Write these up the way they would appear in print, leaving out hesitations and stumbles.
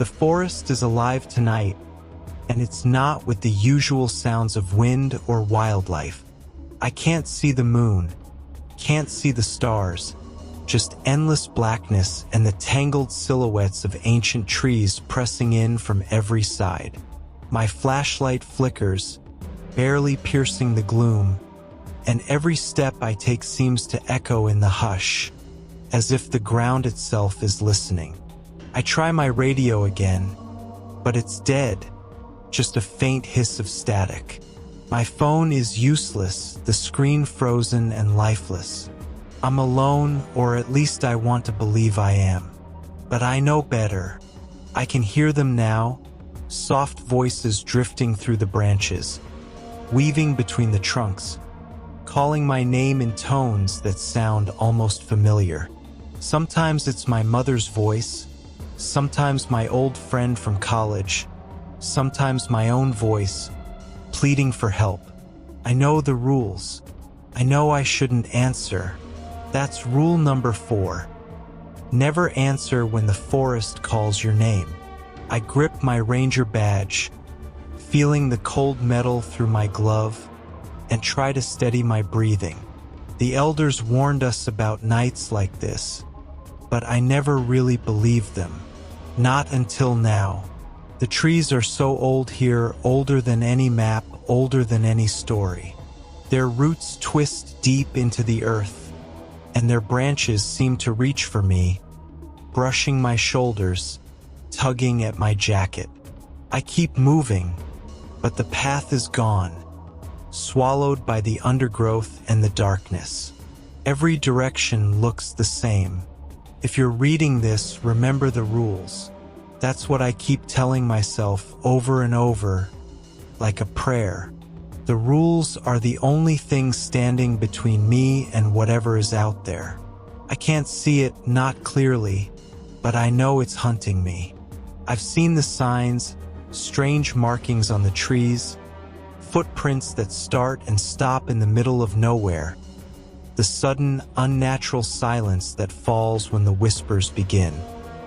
The forest is alive tonight, and it's not with the usual sounds of wind or wildlife. I can't see the moon, can't see the stars, just endless blackness and the tangled silhouettes of ancient trees pressing in from every side. My flashlight flickers, barely piercing the gloom, and every step I take seems to echo in the hush, as if the ground itself is listening. I try my radio again, but it's dead, just a faint hiss of static. My phone is useless, the screen frozen and lifeless. I'm alone, or at least I want to believe I am. But I know better. I can hear them now, soft voices drifting through the branches, weaving between the trunks, calling my name in tones that sound almost familiar. Sometimes it's my mother's voice, sometimes my old friend from college, sometimes my own voice, pleading for help. I know the rules. I know I shouldn't answer. That's rule number 4. Never answer when the forest calls your name. I grip my ranger badge, feeling the cold metal through my glove, and try to steady my breathing. The elders warned us about nights like this, but I never really believed them. Not until now. The trees are so old here, older than any map, older than any story. Their roots twist deep into the earth, and their branches seem to reach for me, brushing my shoulders, tugging at my jacket. I keep moving, but the path is gone, swallowed by the undergrowth and the darkness. Every direction looks the same. If you're reading this, remember the rules. That's what I keep telling myself over and over, like a prayer. The rules are the only thing standing between me and whatever is out there. I can't see it, not clearly, but I know it's hunting me. I've seen the signs, strange markings on the trees, footprints that start and stop in the middle of nowhere, the sudden, unnatural silence that falls when the whispers begin.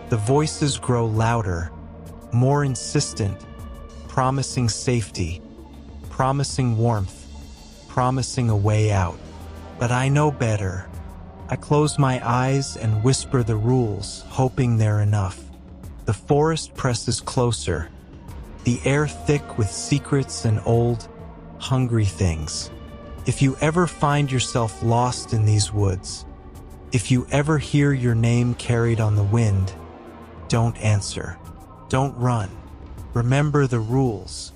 The voices grow louder, more insistent, promising safety, promising warmth, promising a way out. But I know better. I close my eyes and whisper the rules, hoping they're enough. The forest presses closer, the air thick with secrets and old, hungry things. If you ever find yourself lost in these woods, if you ever hear your name carried on the wind, don't answer. Don't run. Remember the rules.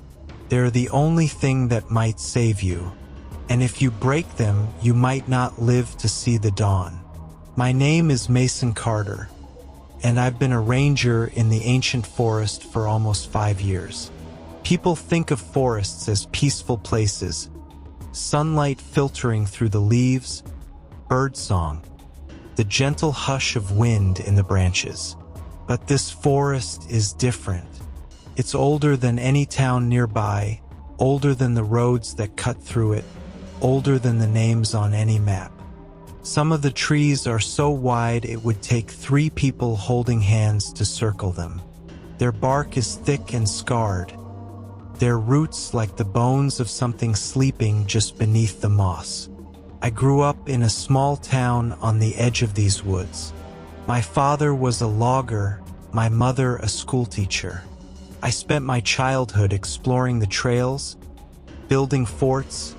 They're the only thing that might save you. And if you break them, you might not live to see the dawn. My name is Mason Carter, and I've been a ranger in the ancient forest for almost 5 years. People think of forests as peaceful places, sunlight filtering through the leaves, birdsong, the gentle hush of wind in the branches. But this forest is different. It's older than any town nearby, older than the roads that cut through it, older than the names on any map. Some of the trees are so wide it would take 3 people holding hands to circle them. Their bark is thick and scarred, their roots like the bones of something sleeping just beneath the moss. I grew up in a small town on the edge of these woods. My father was a logger, my mother a schoolteacher. I spent my childhood exploring the trails, building forts,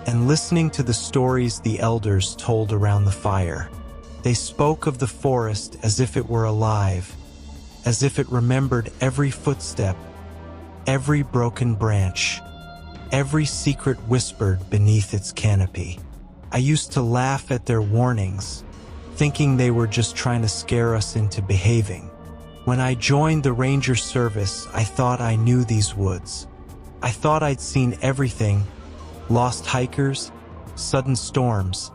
and listening to the stories the elders told around the fire. They spoke of the forest as if it were alive, as if it remembered every footstep, every broken branch, every secret whispered beneath its canopy. I used to laugh at their warnings, thinking they were just trying to scare us into behaving. When I joined the ranger service, I thought I knew these woods. I thought I'd seen everything: lost hikers, sudden storms,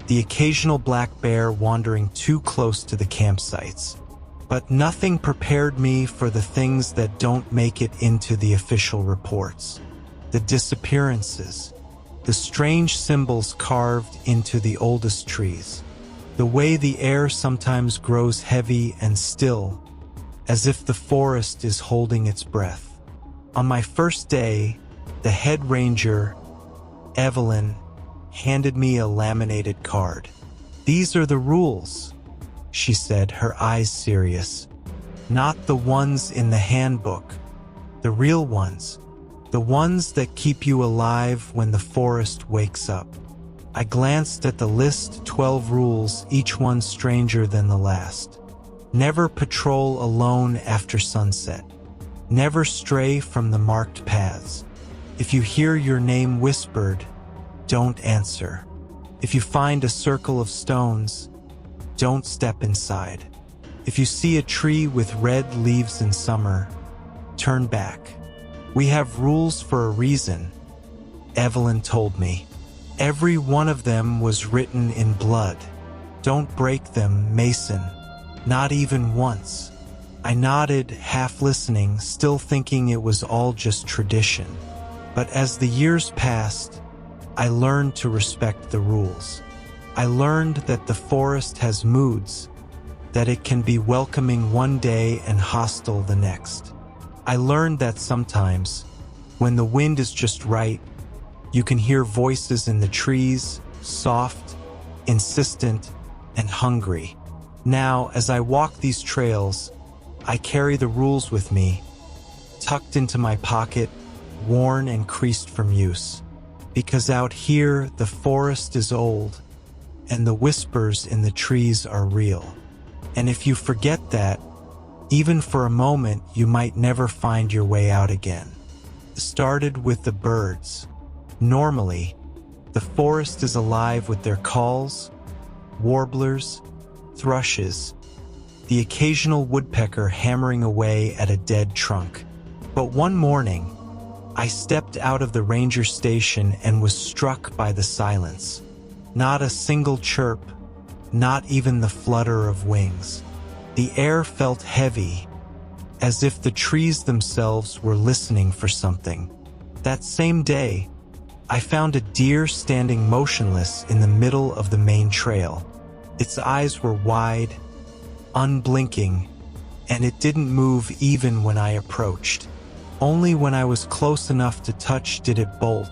the occasional black bear wandering too close to the campsites. But nothing prepared me for the things that don't make it into the official reports. The disappearances, the strange symbols carved into the oldest trees, the way the air sometimes grows heavy and still, as if the forest is holding its breath. On my first day, the head ranger, Evelyn, handed me a laminated card. "These are the rules," she said, her eyes serious. "Not the ones in the handbook. The real ones. The ones that keep you alive when the forest wakes up." I glanced at the list, 12 rules, each one stranger than the last. Never patrol alone after sunset. Never stray from the marked paths. If you hear your name whispered, don't answer. If you find a circle of stones, don't step inside. If you see a tree with red leaves in summer, turn back. "We have rules for a reason," Evelyn told me. "Every one of them was written in blood. Don't break them, Mason. Not even once." I nodded, half listening, still thinking it was all just tradition. But as the years passed, I learned to respect the rules. I learned that the forest has moods, that it can be welcoming one day and hostile the next. I learned that sometimes, when the wind is just right, you can hear voices in the trees, soft, insistent, and hungry. Now, as I walk these trails, I carry the rules with me, tucked into my pocket, worn and creased from use. Because out here, the forest is old, and the whispers in the trees are real. And if you forget that, even for a moment, you might never find your way out again. It started with the birds. Normally, the forest is alive with their calls, warblers, thrushes, the occasional woodpecker hammering away at a dead trunk. But one morning, I stepped out of the ranger station and was struck by the silence. Not a single chirp, not even the flutter of wings. The air felt heavy, as if the trees themselves were listening for something. That same day, I found a deer standing motionless in the middle of the main trail. Its eyes were wide, unblinking, and it didn't move even when I approached. Only when I was close enough to touch did it bolt,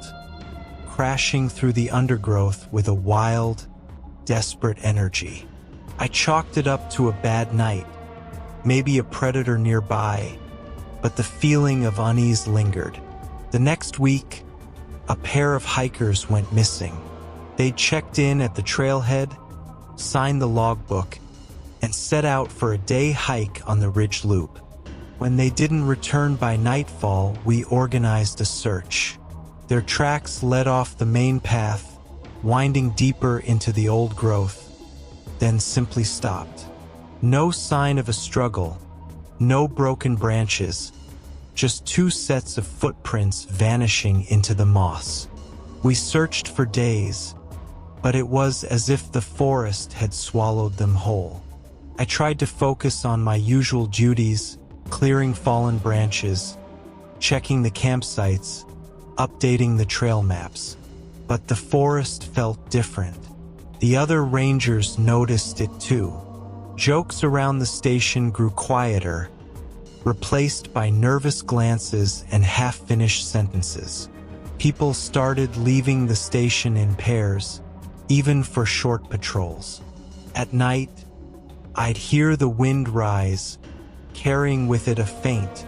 crashing through the undergrowth with a wild, desperate energy. I chalked it up to a bad night, maybe a predator nearby, but the feeling of unease lingered. The next week, a pair of hikers went missing. They'd checked in at the trailhead, signed the logbook, and set out for a day hike on the ridge loop. When they didn't return by nightfall, we organized a search. Their tracks led off the main path, winding deeper into the old growth, then simply stopped. No sign of a struggle, no broken branches, just two sets of footprints vanishing into the moss. We searched for days, but it was as if the forest had swallowed them whole. I tried to focus on my usual duties, clearing fallen branches, checking the campsites, updating the trail maps. But the forest felt different. The other rangers noticed it too. Jokes around the station grew quieter, replaced by nervous glances and half-finished sentences. People started leaving the station in pairs, even for short patrols. At night, I'd hear the wind rise, carrying with it a faint,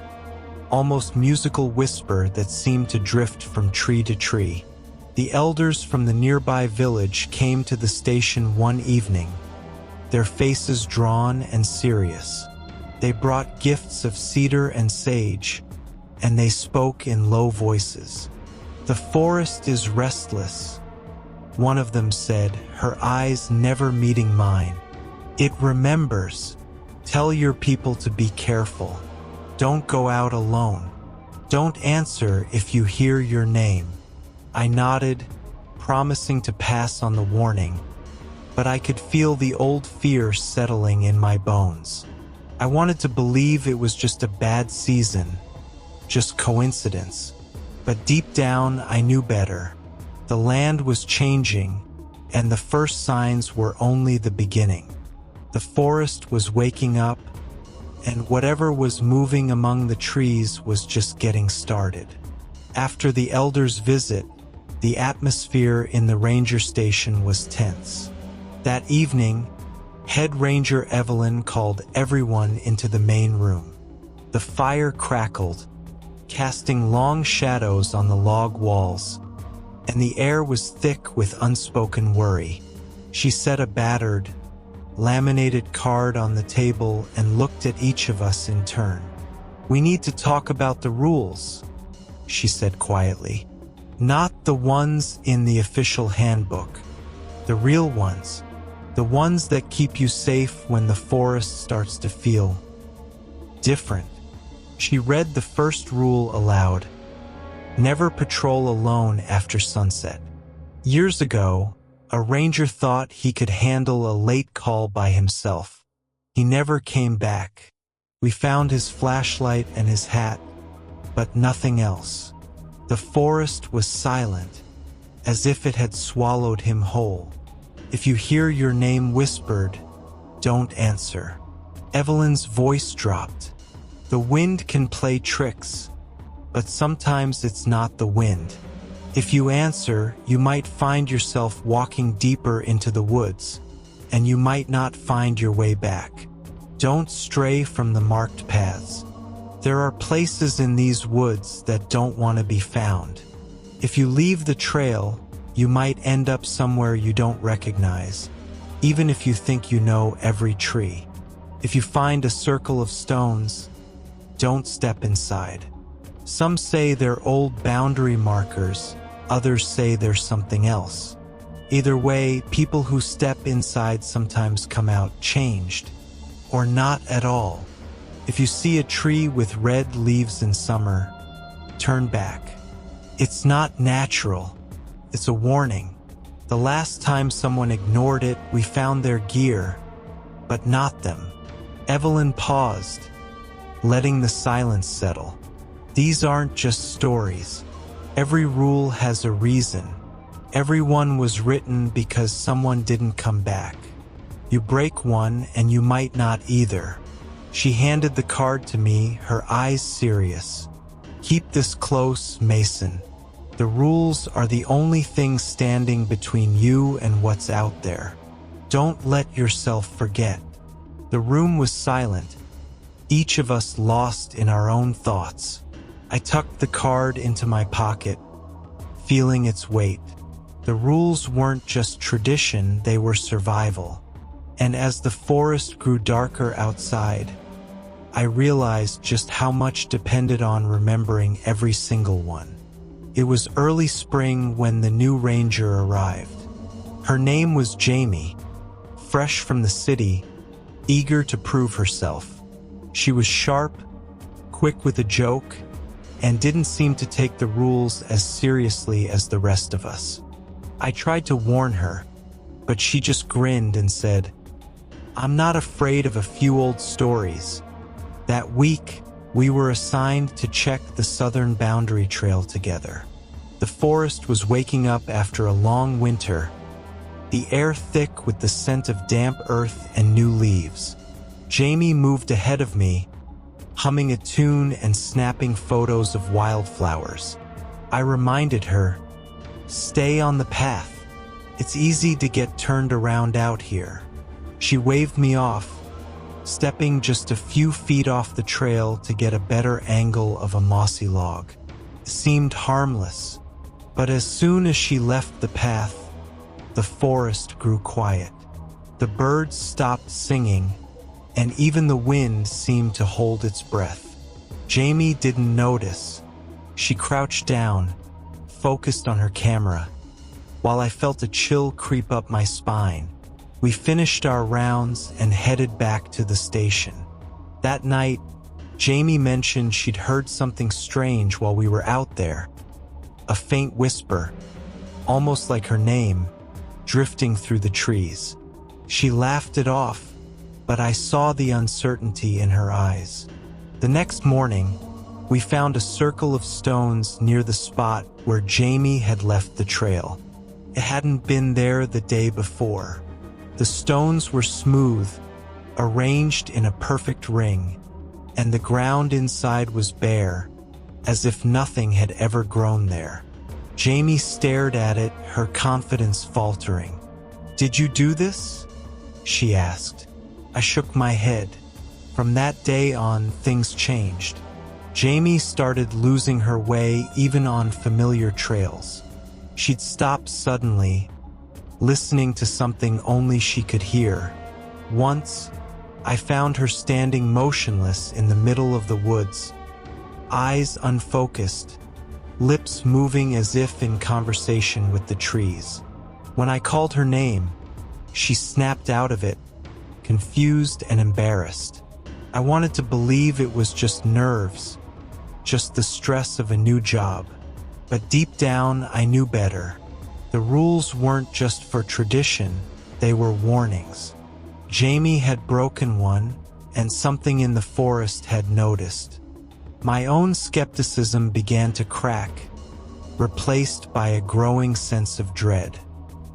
almost musical whisper that seemed to drift from tree to tree. The elders from the nearby village came to the station one evening, their faces drawn and serious. They brought gifts of cedar and sage, and they spoke in low voices. "The forest is restless," one of them said, her eyes never meeting mine. "It remembers. Tell your people to be careful. Don't go out alone. Don't answer if you hear your name." I nodded, promising to pass on the warning, but I could feel the old fear settling in my bones. I wanted to believe it was just a bad season, just coincidence. But deep down, I knew better. The land was changing, and the first signs were only the beginning. The forest was waking up, and whatever was moving among the trees was just getting started. After the elders' visit, the atmosphere in the ranger station was tense. That evening, Head Ranger Evelyn called everyone into the main room. The fire crackled, casting long shadows on the log walls, and the air was thick with unspoken worry. She set a battered, laminated card on the table and looked at each of us in turn. "We need to talk about the rules," she said quietly. "Not the ones in the official handbook. The real ones. The ones that keep you safe when the forest starts to feel different." She read the first rule aloud. Never patrol alone after sunset. Years ago, a ranger thought he could handle a late call by himself. He never came back. We found his flashlight and his hat, but nothing else. The forest was silent, as if it had swallowed him whole. "If you hear your name whispered, don't answer." Evelyn's voice dropped. "The wind can play tricks, but sometimes it's not the wind. If you answer, you might find yourself walking deeper into the woods, and you might not find your way back. Don't stray from the marked paths. There are places in these woods that don't want to be found. If you leave the trail, you might end up somewhere you don't recognize, even if you think you know every tree. If you find a circle of stones, don't step inside. Some say they're old boundary markers, others say they're something else. Either way, people who step inside sometimes come out changed, or not at all. If you see a tree with red leaves in summer, turn back. It's not natural. It's a warning. The last time someone ignored it, we found their gear, but not them." Evelyn paused, letting the silence settle. "These aren't just stories. Every rule has a reason. Every one was written because someone didn't come back. You break one and you might not either." She handed the card to me, her eyes serious. "Keep this close, Mason. The rules are the only thing standing between you and what's out there. Don't let yourself forget." The room was silent, each of us lost in our own thoughts. I tucked the card into my pocket, feeling its weight. The rules weren't just tradition, they were survival. And as the forest grew darker outside, I realized just how much depended on remembering every single one. It was early spring when the new ranger arrived. Her name was Jamie, fresh from the city, eager to prove herself. She was sharp, quick with a joke, and didn't seem to take the rules as seriously as the rest of us. I tried to warn her, but she just grinned and said, "I'm not afraid of a few old stories." That week, we were assigned to check the southern boundary trail together. The forest was waking up after a long winter, the air thick with the scent of damp earth and new leaves. Jamie moved ahead of me, humming a tune and snapping photos of wildflowers. I reminded her, "Stay on the path. It's easy to get turned around out here." She waved me off, stepping just a few feet off the trail to get a better angle of a mossy log. It seemed harmless, but as soon as she left the path, the forest grew quiet. The birds stopped singing, and even the wind seemed to hold its breath. Jamie didn't notice. She crouched down, focused on her camera, while I felt a chill creep up my spine. We finished our rounds and headed back to the station. That night, Jamie mentioned she'd heard something strange while we were out there. A faint whisper, almost like her name, drifting through the trees. She laughed it off, but I saw the uncertainty in her eyes. The next morning, we found a circle of stones near the spot where Jamie had left the trail. It hadn't been there the day before. The stones were smooth, arranged in a perfect ring, and the ground inside was bare, as if nothing had ever grown there. Jamie stared at it, her confidence faltering. "Did you do this?" she asked. I shook my head. From that day on, things changed. Jamie started losing her way even on familiar trails. She'd stop suddenly, listening to something only she could hear. Once, I found her standing motionless in the middle of the woods, eyes unfocused, lips moving as if in conversation with the trees. When I called her name, she snapped out of it, confused and embarrassed. I wanted to believe it was just nerves, just the stress of a new job. But deep down, I knew better. The rules weren't just for tradition, they were warnings. Jamie had broken one, and something in the forest had noticed. My own skepticism began to crack, replaced by a growing sense of dread.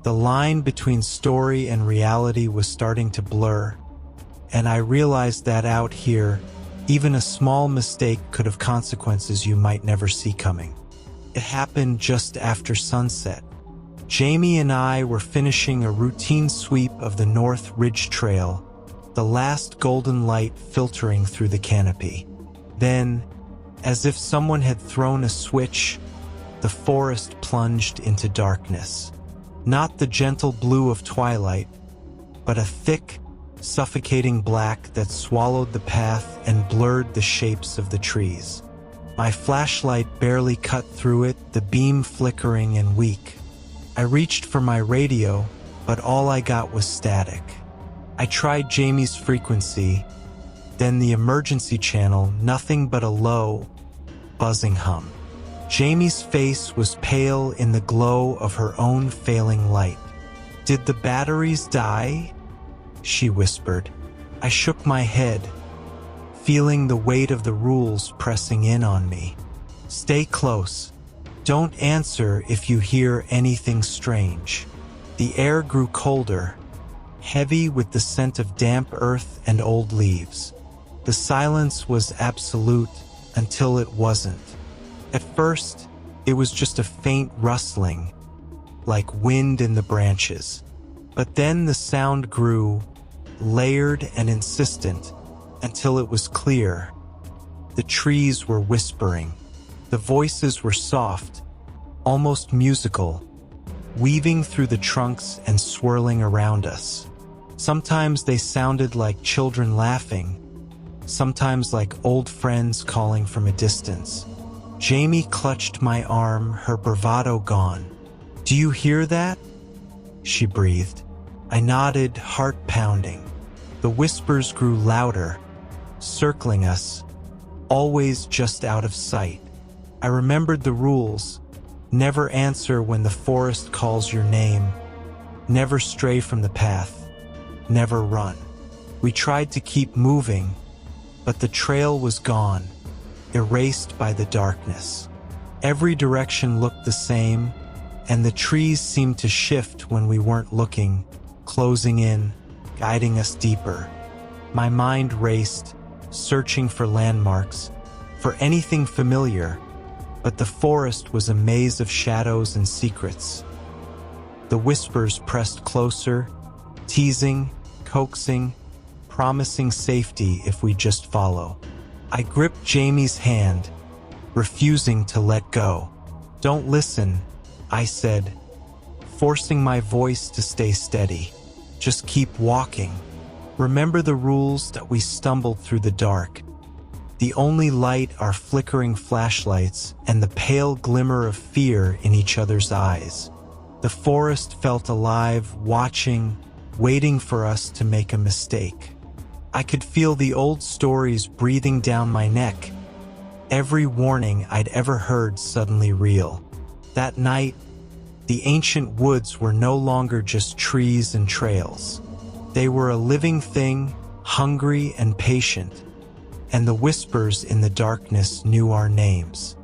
The line between story and reality was starting to blur, and I realized that out here, even a small mistake could have consequences you might never see coming. It happened just after sunset. Jamie and I were finishing a routine sweep of the North Ridge Trail, the last golden light filtering through the canopy. Then, as if someone had thrown a switch, the forest plunged into darkness. Not the gentle blue of twilight, but a thick, suffocating black that swallowed the path and blurred the shapes of the trees. My flashlight barely cut through it, the beam flickering and weak. I reached for my radio, but all I got was static. I tried Jamie's frequency, then the emergency channel, nothing but a low, buzzing hum. Jamie's face was pale in the glow of her own failing light. "Did the batteries die?" she whispered. I shook my head, feeling the weight of the rules pressing in on me. "Stay close. Don't answer if you hear anything strange." The air grew colder, heavy with the scent of damp earth and old leaves. The silence was absolute until it wasn't. At first, it was just a faint rustling, like wind in the branches. But then the sound grew, layered and insistent, until it was clear. The trees were whispering. The voices were soft, almost musical, weaving through the trunks and swirling around us. Sometimes they sounded like children laughing, sometimes like old friends calling from a distance. Jamie clutched my arm, her bravado gone. "Do you hear that?" she breathed. I nodded, heart pounding. The whispers grew louder, circling us, always just out of sight. I remembered the rules. Never answer when the forest calls your name. Never stray from the path. Never run. We tried to keep moving, but the trail was gone, erased by the darkness. Every direction looked the same, and the trees seemed to shift when we weren't looking, closing in, guiding us deeper. My mind raced, searching for landmarks, for anything familiar, but the forest was a maze of shadows and secrets. The whispers pressed closer, teasing, coaxing, promising safety if we just follow. I gripped Jamie's hand, refusing to let go. "Don't listen," I said, forcing my voice to stay steady. "Just keep walking. Remember the rules." That we stumbled through the dark. The only light our flickering flashlights and the pale glimmer of fear in each other's eyes. The forest felt alive, watching, waiting for us to make a mistake. I could feel the old stories breathing down my neck, every warning I'd ever heard suddenly real. That night, the ancient woods were no longer just trees and trails. They were a living thing, hungry and patient, and the whispers in the darkness knew our names.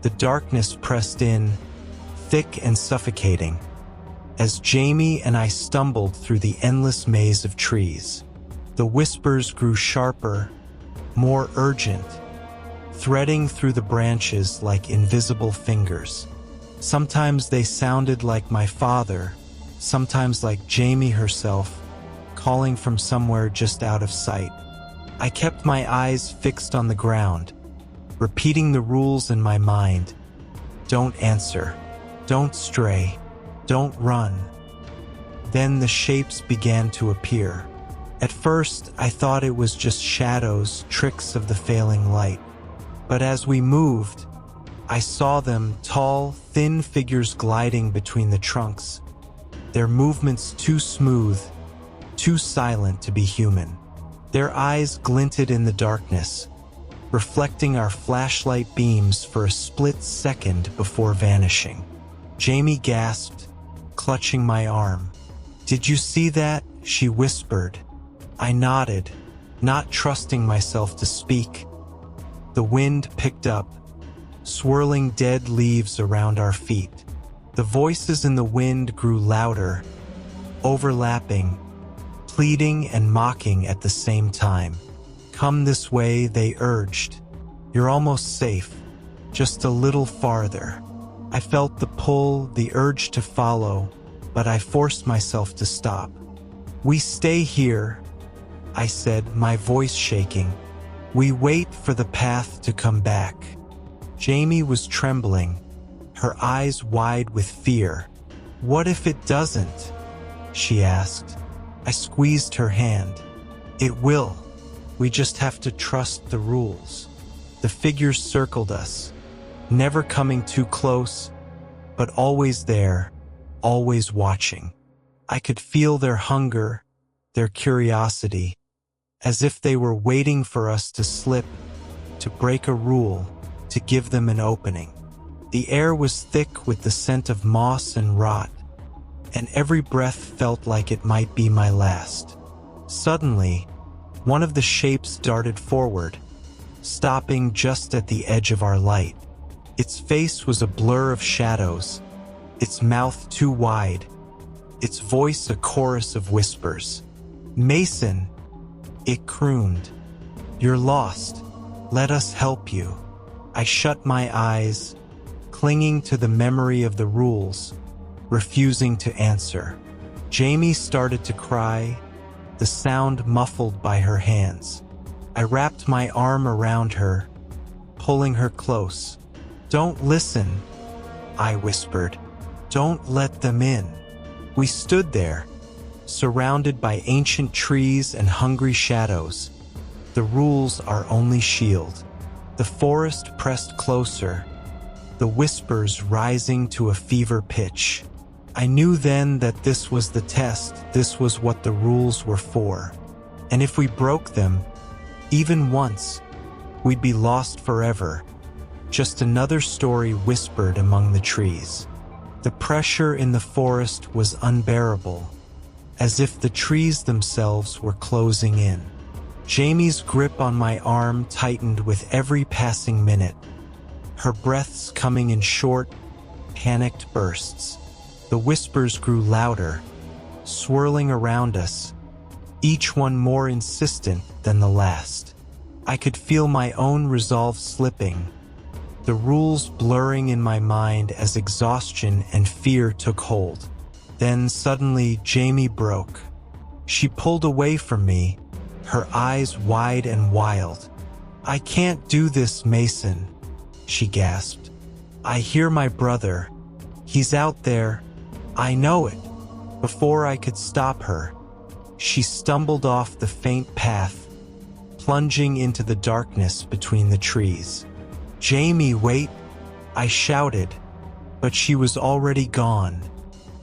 The darkness pressed in, thick and suffocating, as Jamie and I stumbled through the endless maze of trees. The whispers grew sharper, more urgent, threading through the branches like invisible fingers. Sometimes they sounded like my father, sometimes like Jamie herself, calling from somewhere just out of sight. I kept my eyes fixed on the ground, repeating the rules in my mind. Don't answer. Don't stray. Don't run. Then the shapes began to appear. At first, I thought it was just shadows, tricks of the failing light. But as we moved, I saw them, tall, thin figures gliding between the trunks, their movements too smooth, too silent to be human. Their eyes glinted in the darkness, reflecting our flashlight beams for a split second before vanishing. Jamie gasped, clutching my arm. "Did you see that?" she whispered. I nodded, not trusting myself to speak. The wind picked up, swirling dead leaves around our feet. The voices in the wind grew louder, overlapping, pleading and mocking at the same time. "Come this way," they urged. "You're almost safe. Just a little farther." I felt the pull, the urge to follow, but I forced myself to stop. "We stay here," I said, my voice shaking. "We wait for the path to come back." Jamie was trembling, her eyes wide with fear. "What if it doesn't?" she asked. I squeezed her hand. "It will. We just have to trust the rules." The figures circled us, never coming too close, but always there, always watching. I could feel their hunger, their curiosity, as if they were waiting for us to slip, to break a rule, to give them an opening. The air was thick with the scent of moss and rot, and every breath felt like it might be my last. Suddenly, one of the shapes darted forward, stopping just at the edge of our light. Its face was a blur of shadows, its mouth too wide, its voice a chorus of whispers. "Mason," it crooned. "You're lost. Let us help you." I shut my eyes, clinging to the memory of the rules, refusing to answer. Jamie started to cry, the sound muffled by her hands. I wrapped my arm around her, pulling her close. "Don't listen," I whispered. "Don't let them in." We stood there, surrounded by ancient trees and hungry shadows. The rules our only shield. The forest pressed closer, the whispers rising to a fever pitch. I knew then that this was the test, this was what the rules were for. And if we broke them, even once, we'd be lost forever. Just another story whispered among the trees. The pressure in the forest was unbearable, as if the trees themselves were closing in. Jamie's grip on my arm tightened with every passing minute, her breaths coming in short, panicked bursts. The whispers grew louder, swirling around us, each one more insistent than the last. I could feel my own resolve slipping, the rules blurring in my mind as exhaustion and fear took hold. Then suddenly Jamie broke. She pulled away from me, her eyes wide and wild. "I can't do this, Mason," she gasped. "I hear my brother. He's out there. I know it." Before I could stop her, she stumbled off the faint path, plunging into the darkness between the trees. "Jamie, wait!" I shouted, but she was already gone,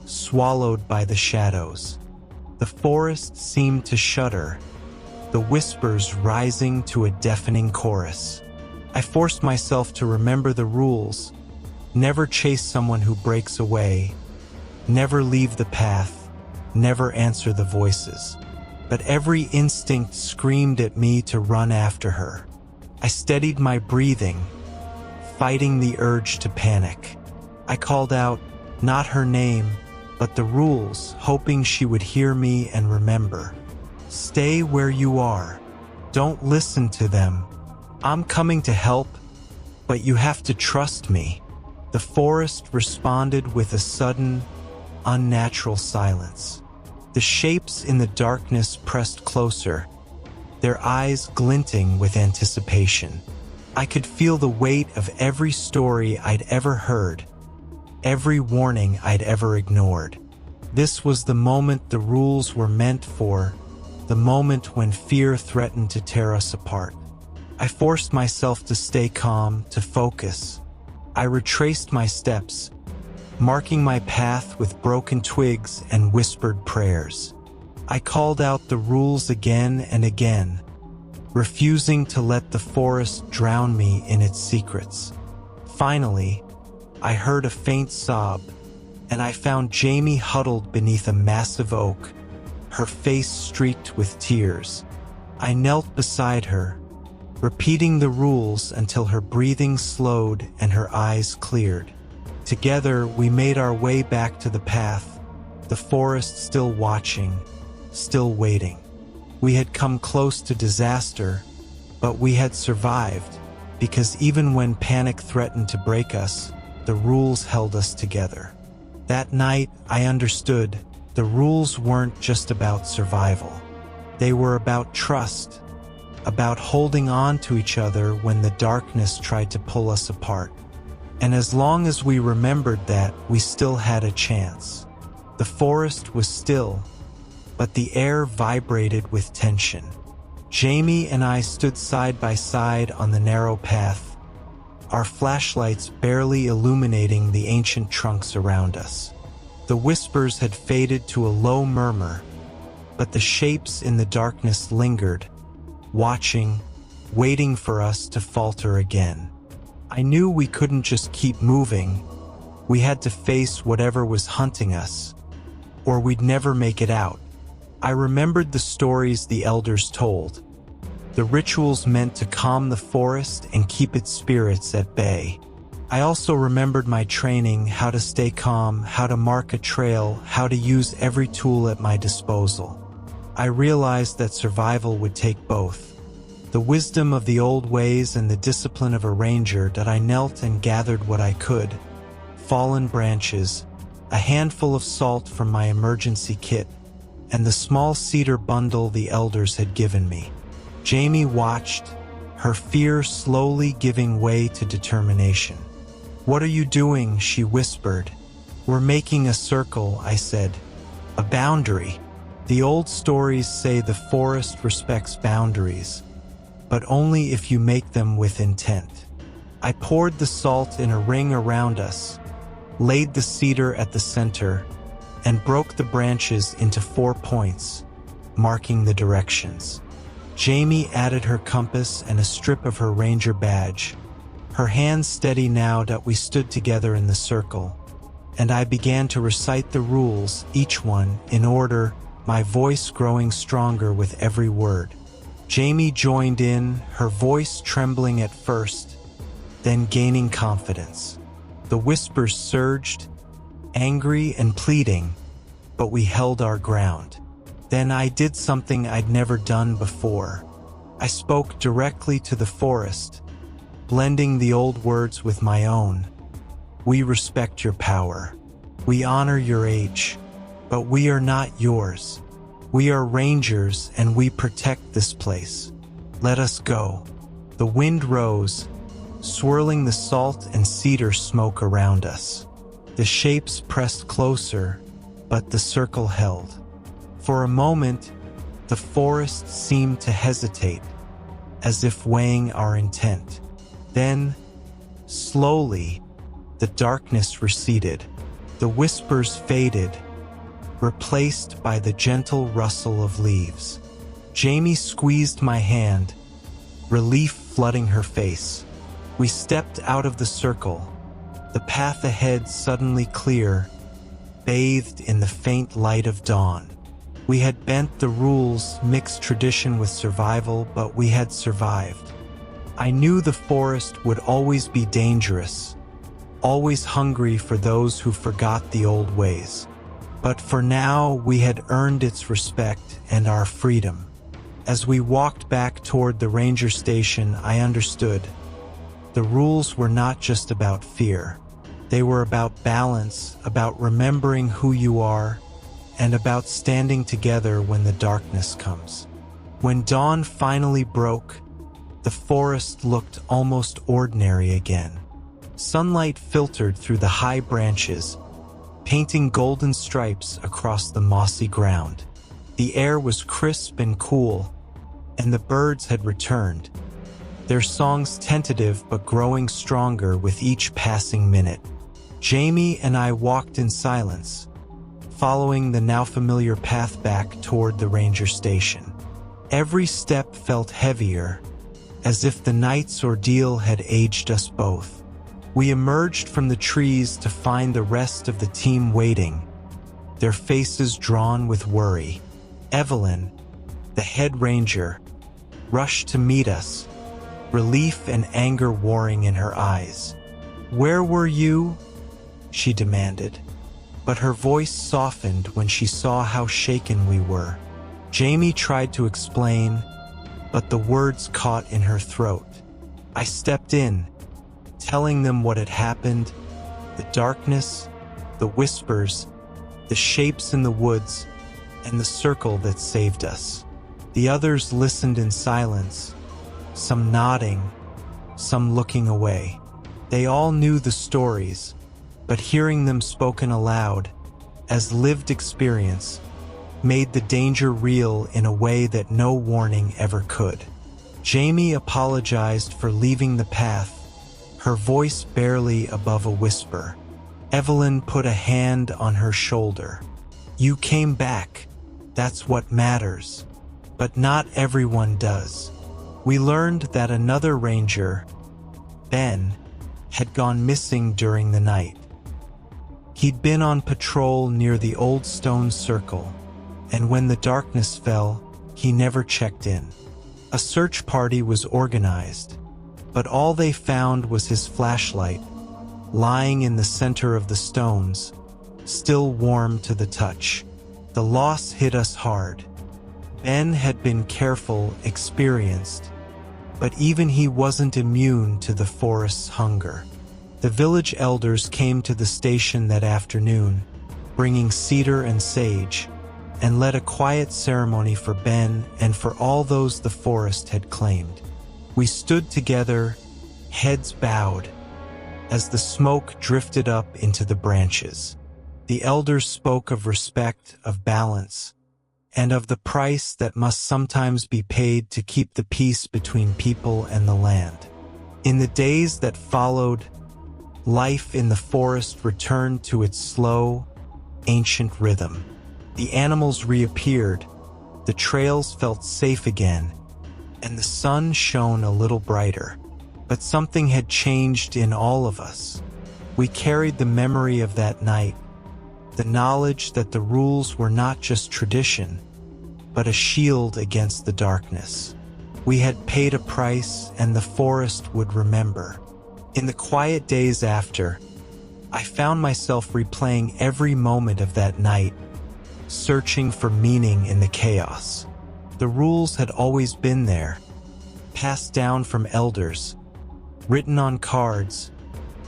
swallowed by the shadows. The forest seemed to shudder, the whispers rising to a deafening chorus. I forced myself to remember the rules: never chase someone who breaks away, never leave the path, never answer the voices. But every instinct screamed at me to run after her. I steadied my breathing, fighting the urge to panic. I called out, not her name, but the rules, hoping she would hear me and remember. "Stay where you are. Don't listen to them. I'm coming to help, but you have to trust me." The forest responded with a sudden, unnatural silence. The shapes in the darkness pressed closer, their eyes glinting with anticipation. I could feel the weight of every story I'd ever heard, every warning I'd ever ignored. This was the moment the rules were meant for, the moment when fear threatened to tear us apart. I forced myself to stay calm, to focus. I retraced my steps, marking my path with broken twigs and whispered prayers. I called out the rules again and again, refusing to let the forest drown me in its secrets. Finally, I heard a faint sob, and I found Jamie huddled beneath a massive oak, her face streaked with tears. I knelt beside her, repeating the rules until her breathing slowed and her eyes cleared. Together, we made our way back to the path, the forest still watching, still waiting. We had come close to disaster, but we had survived, because even when panic threatened to break us, the rules held us together. That night, I understood the rules weren't just about survival. They were about trust, about holding on to each other when the darkness tried to pull us apart. And as long as we remembered that, we still had a chance. The forest was still, but the air vibrated with tension. Jamie and I stood side by side on the narrow path, our flashlights barely illuminating the ancient trunks around us. The whispers had faded to a low murmur, but the shapes in the darkness lingered, watching, waiting for us to falter again. I knew we couldn't just keep moving. We had to face whatever was hunting us, or we'd never make it out. I remembered the stories the elders told, the rituals meant to calm the forest and keep its spirits at bay. I also remembered my training, how to stay calm, how to mark a trail, how to use every tool at my disposal. I realized that survival would take both, the wisdom of the old ways and the discipline of a ranger. That I knelt and gathered what I could: fallen branches, a handful of salt from my emergency kit, and the small cedar bundle the elders had given me. Jamie watched, her fear slowly giving way to determination. "What are you doing?" she whispered. "We're making a circle," I said. "A boundary. The old stories say the forest respects boundaries, but only if you make them with intent." I poured the salt in a ring around us, laid the cedar at the center, and broke the branches into 4 points, marking the directions. Jamie added her compass and a strip of her ranger badge, her hands steady now that we stood together in the circle, and I began to recite the rules, each one in order, my voice growing stronger with every word. Jamie joined in, her voice trembling at first, then gaining confidence. The whispers surged, angry and pleading, but we held our ground. Then I did something I'd never done before. I spoke directly to the forest, blending the old words with my own. "We respect your power. We honor your age, but we are not yours. We are rangers and we protect this place. Let us go." The wind rose, swirling the salt and cedar smoke around us. The shapes pressed closer, but the circle held. For a moment, the forest seemed to hesitate, as if weighing our intent. Then, slowly, the darkness receded. The whispers faded, replaced by the gentle rustle of leaves. Jamie squeezed my hand, relief flooding her face. We stepped out of the circle, the path ahead suddenly clear, bathed in the faint light of dawn. We had bent the rules, mixed tradition with survival, but we had survived. I knew the forest would always be dangerous, always hungry for those who forgot the old ways. But for now, we had earned its respect and our freedom. As we walked back toward the ranger station, I understood. The rules were not just about fear. They were about balance, about remembering who you are, and about standing together when the darkness comes. When dawn finally broke, the forest looked almost ordinary again. Sunlight filtered through the high branches, painting golden stripes across the mossy ground. The air was crisp and cool, and the birds had returned, their songs tentative but growing stronger with each passing minute. Jamie and I walked in silence, following the now familiar path back toward the ranger station. Every step felt heavier, as if the night's ordeal had aged us both. We emerged from the trees to find the rest of the team waiting, their faces drawn with worry. Evelyn, the head ranger, rushed to meet us, relief and anger warring in her eyes. "Where were you?" she demanded, but her voice softened when she saw how shaken we were. Jamie tried to explain, but the words caught in her throat. I stepped in, telling them what had happened, the darkness, the whispers, the shapes in the woods, and the circle that saved us. The others listened in silence, some nodding, some looking away. They all knew the stories, but hearing them spoken aloud, as lived experience, made the danger real in a way that no warning ever could. Jamie apologized for leaving the path, her voice barely above a whisper. Evelyn put a hand on her shoulder. "You came back. That's what matters. But not everyone does." We learned that another ranger, Ben, had gone missing during the night. He'd been on patrol near the old stone circle, and when the darkness fell, he never checked in. A search party was organized, but all they found was his flashlight, lying in the center of the stones, still warm to the touch. The loss hit us hard. Ben had been careful, experienced, but even he wasn't immune to the forest's hunger. The village elders came to the station that afternoon, bringing cedar and sage, and led a quiet ceremony for Ben and for all those the forest had claimed. We stood together, heads bowed, as the smoke drifted up into the branches. The elders spoke of respect, of balance, and of the price that must sometimes be paid to keep the peace between people and the land. In the days that followed, life in the forest returned to its slow, ancient rhythm. The animals reappeared, the trails felt safe again, and the sun shone a little brighter. But something had changed in all of us. We carried the memory of that night, the knowledge that the rules were not just tradition, but a shield against the darkness. We had paid a price, and the forest would remember. In the quiet days after, I found myself replaying every moment of that night, searching for meaning in the chaos. The rules had always been there, passed down from elders, written on cards,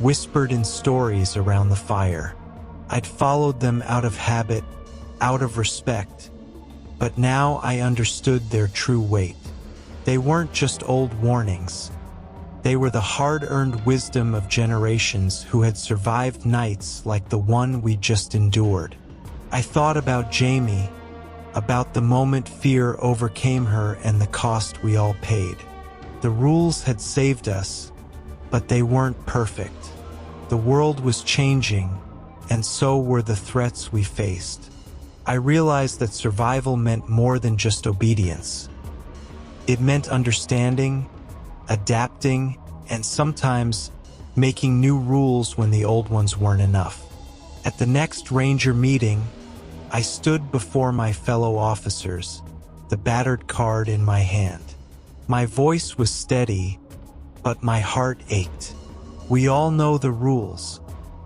whispered in stories around the fire. I'd followed them out of habit, out of respect, but now I understood their true weight. They weren't just old warnings. They were the hard-earned wisdom of generations who had survived nights like the one we just endured. I thought about Jamie, about the moment fear overcame her and the cost we all paid. The rules had saved us, but they weren't perfect. The world was changing, and so were the threats we faced. I realized that survival meant more than just obedience. It meant understanding, adapting, and sometimes making new rules when the old ones weren't enough. At the next ranger meeting, I stood before my fellow officers, the battered card in my hand. My voice was steady, but my heart ached. We all know the rules.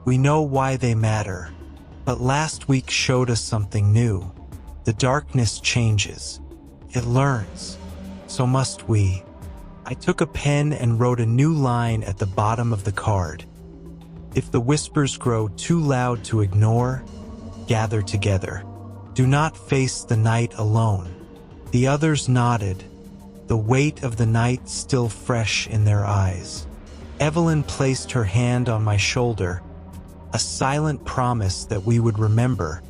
We know why they matter. But last week showed us something new. The darkness changes. It learns. so must we. I took a pen and wrote a new line at the bottom of the card. If the whispers grow too loud to ignore, gather together. Do not face the night alone. The others nodded, the weight of the night still fresh in their eyes. Evelyn placed her hand on my shoulder, a silent promise that we would remember,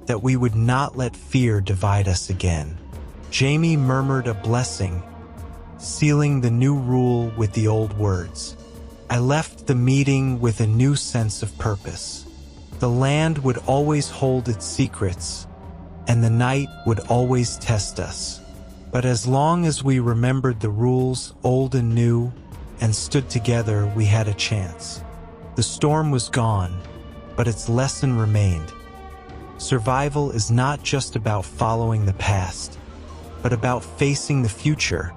that we would not let fear divide us again. Jamie murmured a blessing, sealing the new rule with the old words. I left the meeting with a new sense of purpose. The land would always hold its secrets, and the night would always test us. But as long as we remembered the rules, old and new, and stood together, we had a chance. The storm was gone, but its lesson remained. Survival is not just about following the past, but about facing the future,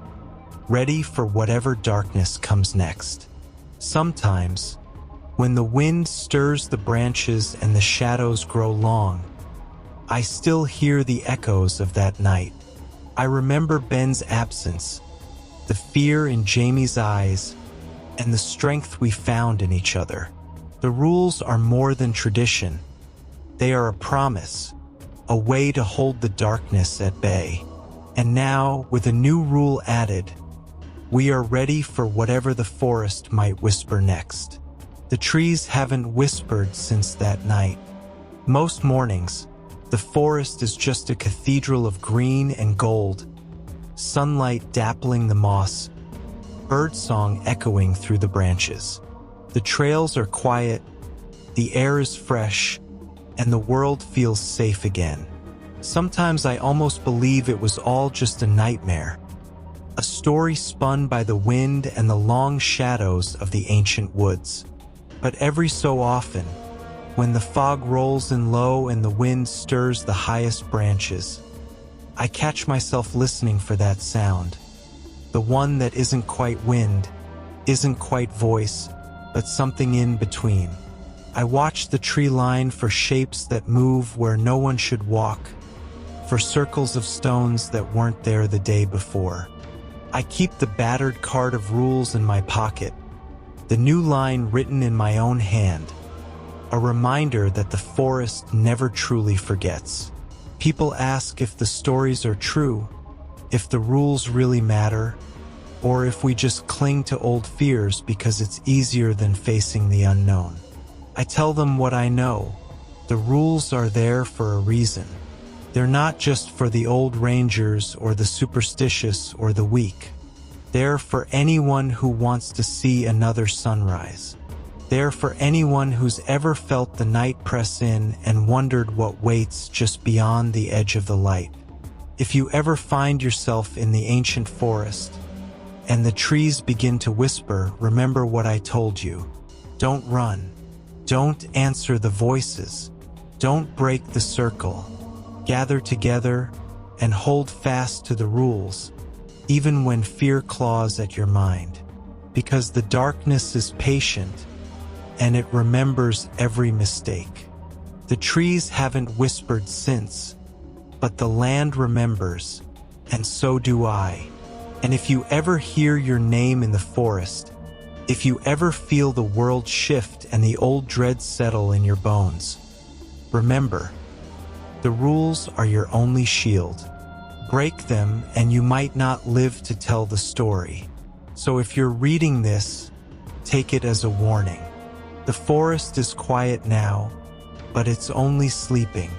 ready for whatever darkness comes next. Sometimes, when the wind stirs the branches and the shadows grow long, I still hear the echoes of that night. I remember Ben's absence, the fear in Jamie's eyes, and the strength we found in each other. The rules are more than tradition. They are a promise, a way to hold the darkness at bay. And now, with a new rule added, we are ready for whatever the forest might whisper next. The trees haven't whispered since that night. Most mornings, the forest is just a cathedral of green and gold, sunlight dappling the moss, birdsong echoing through the branches. The trails are quiet, the air is fresh, and the world feels safe again. Sometimes I almost believe it was all just a nightmare, a story spun by the wind and the long shadows of the ancient woods. But every so often, when the fog rolls in low and the wind stirs the highest branches, I catch myself listening for that sound, the one that isn't quite wind, isn't quite voice, but something in between. I watch the tree line for shapes that move where no one should walk, for circles of stones that weren't there the day before. I keep the battered card of rules in my pocket, the new line written in my own hand, a reminder that the forest never truly forgets. People ask if the stories are true, if the rules really matter, or if we just cling to old fears because it's easier than facing the unknown. I tell them what I know. The rules are there for a reason. They're not just for the old rangers or the superstitious or the weak. They're for anyone who wants to see another sunrise. They're for anyone who's ever felt the night press in and wondered what waits just beyond the edge of the light. If you ever find yourself in the ancient forest and the trees begin to whisper, remember what I told you. Don't run. Don't answer the voices. Don't break the circle. Gather together and hold fast to the rules, even when fear claws at your mind. Because the darkness is patient, and it remembers every mistake. The trees haven't whispered since, but the land remembers, and so do I. And if you ever hear your name in the forest, if you ever feel the world shift and the old dread settle in your bones, remember, the rules are your only shield. Break them and you might not live to tell the story. So if you're reading this, take it as a warning. The forest is quiet now, but it's only sleeping.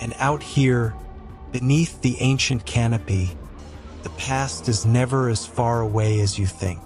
And out here, beneath the ancient canopy, the past is never as far away as you think.